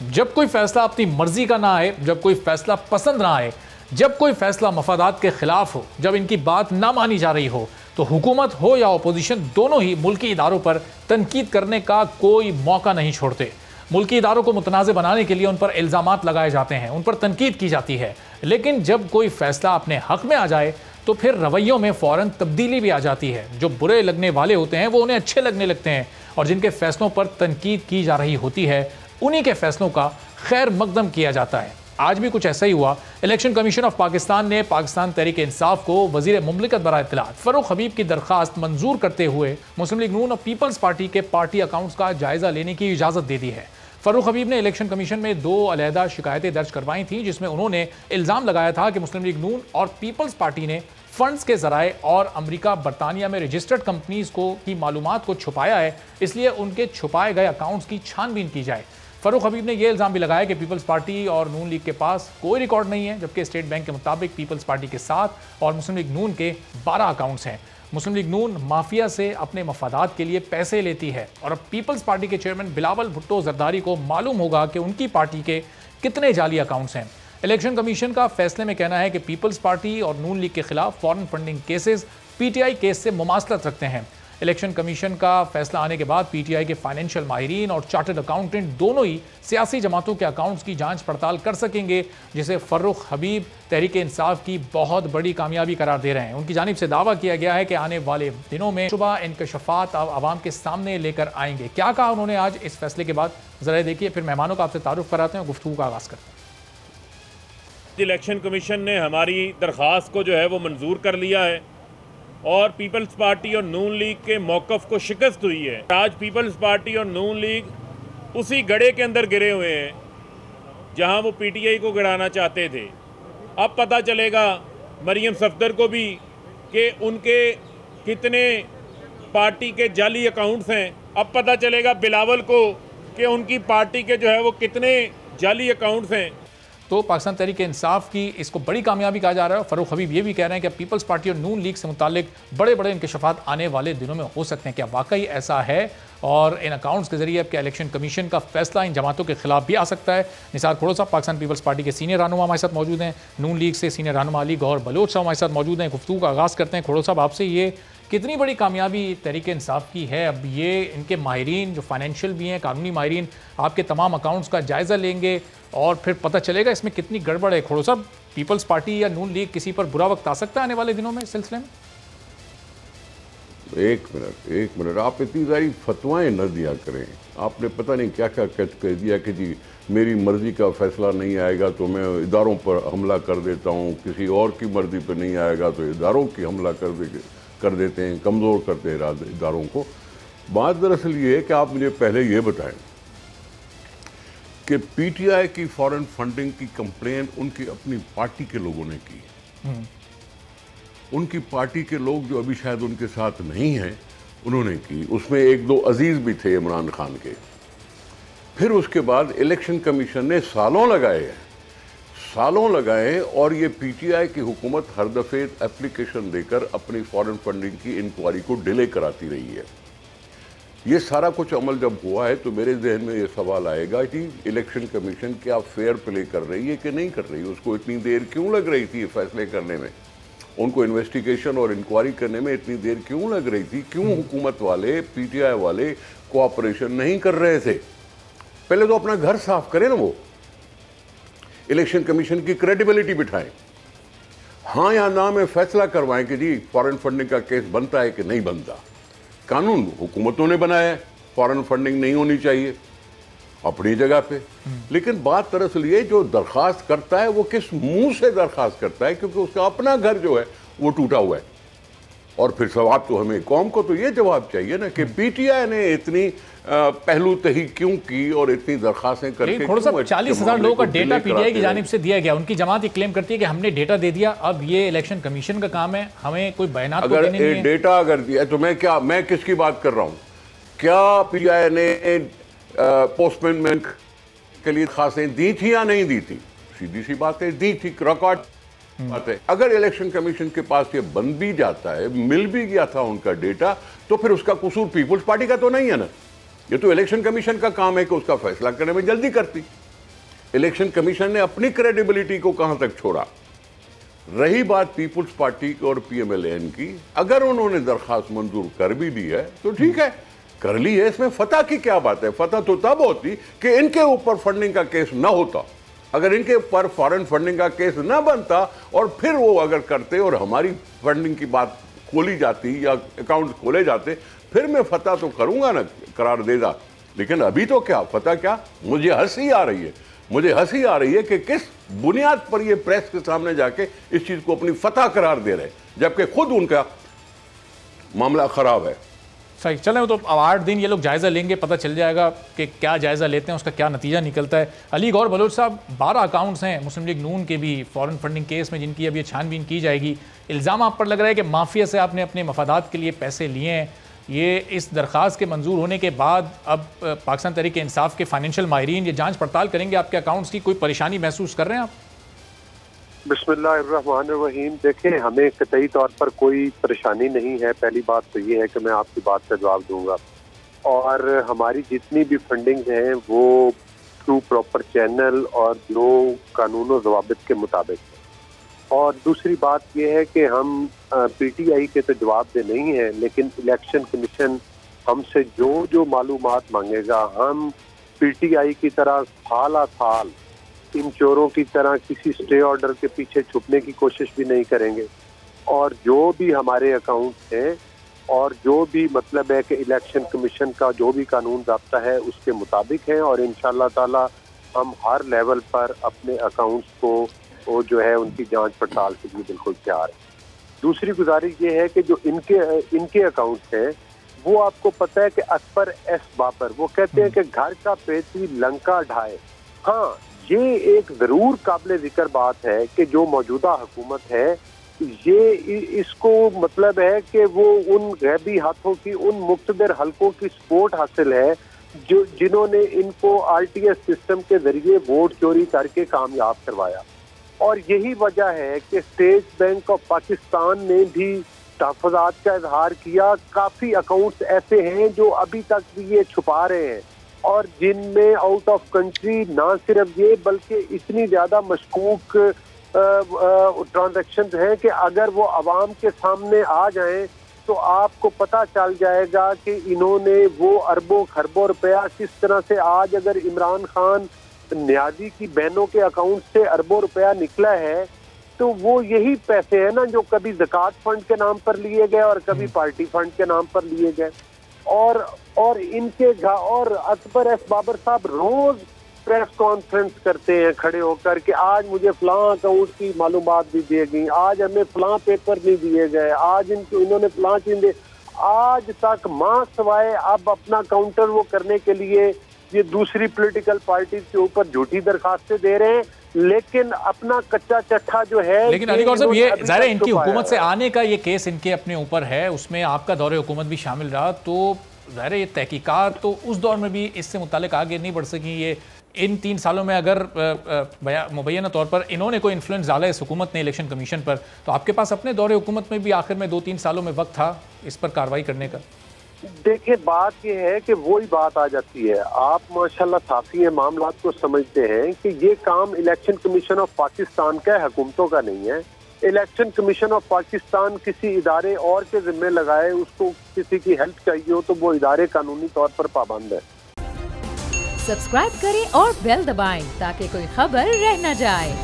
जब कोई फैसला अपनी मर्जी का ना आए, जब कोई फैसला पसंद ना आए, जब कोई फैसला मफादात के खिलाफ हो, जब इनकी बात ना मानी जा रही हो, तो हुकूमत हो या अपोजिशन दोनों ही मुल्की इदारों पर तनकीद करने का कोई मौका नहीं छोड़ते। मुल्की इदारों को मुतनाज़ बनाने के लिए उन पर इल्ज़ामात लगाए जाते हैं, उन पर तनकीद की जाती है। लेकिन जब कोई फैसला अपने हक में आ जाए तो फिर रवैयों में फ़ौरन तब्दीली भी आ जाती है। जो बुरे लगने वाले होते हैं वो उन्हें अच्छे लगने लगते हैं, और जिनके फैसलों पर तनकीद की जा रही होती है उन्हीं के फैसलों का खैर मकदम किया जाता है। आज भी कुछ ऐसा ही हुआ। इलेक्शन कमीशन ऑफ पाकिस्तान ने पाकिस्तान तहरीक इंसाफ को वजीर मुमलिकत बराए इत्तलात फ़ारूक हबीब की दरख्वास्त मंजूर करते हुए मुस्लिम लीग नून और पीपल्स पार्टी के पार्टी अकाउंट्स का जायजा लेने की इजाज़त दे दी है। फ़ारूक हबीब ने इलेक्शन कमीशन में 2 अलहदा शिकायतें दर्ज करवाई थी, जिसमें उन्होंने इल्ज़ाम लगाया था कि मुस्लिम लीग नून और पीपल्स पार्टी ने फंड्स के ज़राए और अमेरिका बरतानिया में रजिस्टर्ड कंपनीज की मालूमात को छुपाया है, इसलिए उनके छुपाए गए अकाउंट्स की छानबीन की जाए। फ़ारूक हबीब ने यह इल्ज़ाम भी लगाया कि पीपल्स पार्टी और नून लीग के पास कोई रिकॉर्ड नहीं है, जबकि स्टेट बैंक के मुताबिक पीपल्स पार्टी के 7 और मुस्लिम लीग नून के 12 अकाउंट्स हैं। मुस्लिम लीग नून माफिया से अपने मफादात के लिए पैसे लेती है, और अब पीपल्स पार्टी के चेयरमैन बिलावल भुट्टो जरदारी को मालूम होगा कि उनकी पार्टी के कितने जाली अकाउंट्स हैं। इलेक्शन कमीशन का फैसले में कहना है कि पीपल्स पार्टी और नून लीग के खिलाफ foreign funding cases PTI case से मुमासलत रखते हैं। इलेक्शन कमीशन का फैसला आने के बाद पीटीआई के फाइनेंशियल माहिरीन और चार्टर्ड अकाउंटेंट दोनों ही सियासी जमातों के अकाउंट्स की जांच पड़ताल कर सकेंगे, जिसे फ़ारूक हबीब तहरीक इंसाफ की बहुत बड़ी कामयाबी करार दे रहे हैं। उनकी जानिब से दावा किया गया है कि आने वाले दिनों में शुबा इंकशाफात आवाम के सामने लेकर आएंगे। क्या कहा उन्होंने आज इस फैसले के बाद, ज़रा देखिए, फिर मेहमानों का आपसे तारुफ कराते हैं, गुफ्तगू का आगाज़ करते हैं। इलेक्शन कमीशन ने हमारी दरख्वास्त को जो है वो मंजूर कर लिया है, और पीपल्स पार्टी और नून लीग के मौक़िफ़ को शिकस्त हुई है। आज पीपल्स पार्टी और नून लीग उसी गड्ढे के अंदर गिरे हुए हैं जहां वो पीटीआई को गिराना चाहते थे। अब पता चलेगा मरियम सफदर को भी कि उनके कितने पार्टी के जाली अकाउंट्स हैं। अब पता चलेगा बिलावल को कि उनकी पार्टी के जो है वो कितने जाली अकाउंट्स हैं। तो पाकिस्तान तहरीक इंसाफ की इसको बड़ी कामयाबी कहा जा रहा है। फ़ारूक हबीब ये भी कह रहे हैं कि पीपल्स पार्टी और नून लीग से मुतालिक बड़े बड़े इंकशाफात आने वाले दिनों में हो सकते हैं। क्या वाकई ऐसा है, और इन अकाउंट्स के जरिए अब क्या इलेक्शन कमीशन का फैसला इन जमातों के खिलाफ भी आ सकता है? निसार खोड़ो साहब पाकिस्तान पीपल्स पार्टी के सीनियर रहनुमा हमारे साथ मौजूद हैं, नून लीग से सीनियर रहनुमा अली गौहर बलोच साहब हमारे साथ मौजूद हैं। गुफ्तगू का आगाज़ करते हैं। खोड़ो साहब, आपसे ये कितनी बड़ी कामयाबी तहरीक इंसाफ की है? अब ये इनके माहिरीन जो फाइनेंशियल भी हैं, कानूनी माहिरीन, आपके तमाम अकाउंट्स का जायज़ा लेंगे और फिर पता चलेगा इसमें कितनी गड़बड़ है। खोड़ो साहब, पीपल्स पार्टी या नून लीग किसी पर बुरा वक्त आ सकता है आने वाले दिनों में इस सिलसिले में? एक मिनट, आप इतनी सारी फतवाएं न दिया करें। आपने पता नहीं क्या क्या कह दिया कि जी मेरी मर्जी का फैसला नहीं आएगा तो मैं इदारों पर हमला कर देता हूँ, किसी और की मर्जी पर नहीं आएगा तो इदारों की हमला कर देते हैं, कमज़ोर करते हैं इदारों को। बात दरअसल ये है कि आप मुझे पहले ये बताएं कि पीटीआई की फॉरेन फंडिंग की कंप्लेन उनकी अपनी पार्टी के लोगों ने की। उनकी पार्टी के लोग जो अभी शायद उनके साथ नहीं हैं, उन्होंने की। उसमें 1-2 अजीज भी थे इमरान खान के। फिर उसके बाद इलेक्शन कमीशन ने सालों लगाए और ये पीटीआई की हुकूमत हर दफ़े एप्लीकेशन देकर अपनी फॉरेन फंडिंग की इंक्वायरी को डिले कराती रही है। ये सारा कुछ अमल जब हुआ है तो मेरे जहन में ये सवाल आएगा कि इलेक्शन कमीशन क्या फेयर प्ले कर रही है कि नहीं कर रही है। उसको इतनी देर क्यों लग रही थी फैसले करने में, उनको इन्वेस्टिगेशन और इंक्वायरी करने में इतनी देर क्यों लग रही थी? क्यों हुकूमत वाले, पीटीआई वाले कोऑपरेशन नहीं कर रहे थे? पहले तो अपना घर साफ करें ना, वो इलेक्शन कमीशन की क्रेडिबिलिटी बिठाएं, हाँ या ना में फैसला करवाएं कि जी फॉरेन फंडिंग का केस बनता है कि नहीं बनता। कानून हुकूमतों ने बनाया है, फॉरेन फंडिंग नहीं होनी चाहिए अपनी जगह पे। लेकिन बात दरअसल ये, जो दरखास्त करता है वो किस मुंह से दरखास्त करता है, क्योंकि उसका अपना घर जो है वो टूटा हुआ है। और फिर सवाल तो हमें कौम को तो ये जवाब चाहिए ना कि पीटीआई ने इतनी पहलू तही क्यों की और इतनी दरखास्तें करके। 40,000 लोगों का डेटा पीटीआई की जानिब से दिया गया। उनकी जमात ये क्लेम करती है कि हमने डेटा दे दिया, अब ये इलेक्शन कमीशन का काम है, हमें कोई बयान अगर डेटा अगर दिया तो मैं किसकी बात कर रहा हूँ? क्या पीटीआई ने पोस्टमैन के लिए दरखास्तें दी थी या नहीं दी थी? सीधी सी बात है, दी थी, रिकॉर्ड बात है। अगर इलेक्शन कमीशन के पास ये बन भी जाता है, मिल भी गया था उनका डेटा, तो फिर उसका कसूर पीपुल्स पार्टी का तो नहीं है ना। ये तो इलेक्शन कमीशन का काम है कि उसका फैसला करने में जल्दी करती। इलेक्शन कमीशन ने अपनी क्रेडिबिलिटी को कहां तक छोड़ा। रही बात पीपुल्स पार्टी और पीएमएलएन की, अगर उन्होंने दरखास्त मंजूर कर भी दी है तो ठीक है, कर ली है, इसमें फतह की क्या बात है। फतह तो तब होती कि इनके ऊपर फंडिंग का केस ना होता, अगर इनके ऊपर फॉरेन फंडिंग का केस ना बनता और फिर वो अगर करते और हमारी फंडिंग की बात खोली जाती या अकाउंट खोले जाते, फिर मैं फतह तो करूंगा ना, करार देगा। लेकिन अभी तो क्या फतह, क्या मुझे हंसी आ रही है, मुझे हंसी आ रही है कि किस बुनियाद पर ये प्रेस के सामने जाके इस चीज को अपनी फतह करार दे रहे, जबकि खुद उनका मामला खराब है। सही, चलें तो अब 8 दिन ये लोग जायज़ा लेंगे, पता चल जाएगा कि क्या जायज़ा लेते हैं, उसका क्या नतीजा निकलता है। अली गौर बलोच साहब, 12 अकाउंट्स हैं मुस्लिम लीग नून के भी फॉरेन फंडिंग केस में, जिनकी अब ये छानबीन की जाएगी। इल्ज़ाम आप पर लग रहा है कि माफिया से आपने अपने मफादात के लिए पैसे लिए हैं। ये इस दरख्वास्त के मंजूर होने के बाद अब पाकिस्तान तहरीक इंसाफ के फाइनेंशियल माहिरीन ये जाँच पड़ताल करेंगे आपके अकाउंट्स की, कोई परेशानी महसूस कर रहे हैं आप? बिस्मिल्लाहिर्रहमानिर्रहीम। देखें, हमें कतई तौर पर कोई परेशानी नहीं है। पहली बात तो ये है कि मैं आपकी बात का जवाब दूंगा, और हमारी जितनी भी फंडिंग हैं वो थ्रू प्रॉपर चैनल और जो कानून और ज़वाबित के मुताबिक है। और दूसरी बात ये है कि हम पीटीआई के तो जवाबदेह नहीं है, लेकिन इलेक्शन कमीशन हमसे जो मालूमात मांगेगा, हम पीटीआई की तरह साल साल इन चोरों की तरह किसी स्टे ऑर्डर के पीछे छुपने की कोशिश भी नहीं करेंगे। और जो भी हमारे अकाउंट हैं और जो भी मतलब है कि इलेक्शन कमीशन का जो भी कानून ज़ाब्ता है उसके मुताबिक है, और इंशाअल्लाह ताला हम हर लेवल पर अपने अकाउंट्स को वो जो है उनकी जांच पड़ताल के लिए बिल्कुल तैयार है। दूसरी गुजारिश ये है कि जो इनके अकाउंट्स हैं वो आपको पता है कि अकबर एस बाबर वो कहते हैं कि घर का पेटी लंका ढाए। हाँ, ये एक जरूर काबिल जिक्र बात है कि जो मौजूदा हुकूमत है ये इसको मतलब है कि वो उन गैबी हाथों की, उन मुक्तदर हलकों की सपोर्ट हासिल है जो जिन्होंने इनको आरटीएस सिस्टम के जरिए वोट चोरी करके कामयाब करवाया। और यही वजह है कि स्टेट बैंक ऑफ पाकिस्तान ने भी तहफ़्फ़ुज़ात का इजहार किया। काफ़ी अकाउंट्स ऐसे हैं जो अभी तक भी ये छुपा रहे हैं, और जिनमें आउट ऑफ कंट्री ना सिर्फ ये बल्कि इतनी ज़्यादा मशकूक ट्रांजैक्शंस हैं कि अगर वो आवाम के सामने आ जाएं तो आपको पता चल जाएगा कि इन्होंने वो अरबों खरबों रुपया किस तरह से, आज अगर इमरान खान न्याजी की बहनों के अकाउंट से अरबों रुपया निकला है तो वो यही पैसे हैं ना जो कभी ज़कात फंड के नाम पर लिए गए और कभी पार्टी फंड के नाम पर लिए गए। और इनके और अकबर एस बाबर साहब रोज प्रेस कॉन्फ्रेंस करते हैं खड़े होकर कि आज मुझे फलां अकाउंट की मालूमात भी दी गई, आज हमें फलां पेपर नहीं दिए गए, आज इन्होंने फलां चीजें, आज तक मां सवाए अब अपना काउंटर वो करने के लिए ये दूसरी पॉलिटिकल पार्टी के ऊपर झूठी दरखास्तें दे रहे हैं, लेकिन अपना कच्चा चट्ठा जो है। लेकिन अली गौर साहब, ये ज़ाहिर है इनकी हुकूमत से आने का ये केस इनके अपने ऊपर है, उसमें आपका दौरे हुकूमत भी शामिल रहा, तो ज़ाहिर है ये तहकीकात तो उस दौर में भी इससे मुतालिक आगे नहीं बढ़ सकी। ये इन 3 सालों में अगर मुबैना तौर पर इन्होंने कोई इन्फ्लुएंस डाला इस हुकूमत ने इलेक्शन कमीशन पर, तो आपके पास अपने दौरे हुकूमत में भी आखिर में 2-3 सालों में वक्त था इस पर कार्रवाई करने का। देखिए, बात यह है कि वही बात आ जाती है, आप माशाल्लाह साफी मामलात को समझते हैं कि ये काम इलेक्शन कमीशन ऑफ पाकिस्तान का है, हुकूमतों का नहीं है। इलेक्शन कमीशन ऑफ पाकिस्तान किसी इदारे और के जिम्मे लगाए, उसको किसी की हेल्प चाहिए हो तो वो इदारे कानूनी तौर पर पाबंद है। सब्सक्राइब करें और बेल दबाएं ताकि कोई खबर रह न जाए।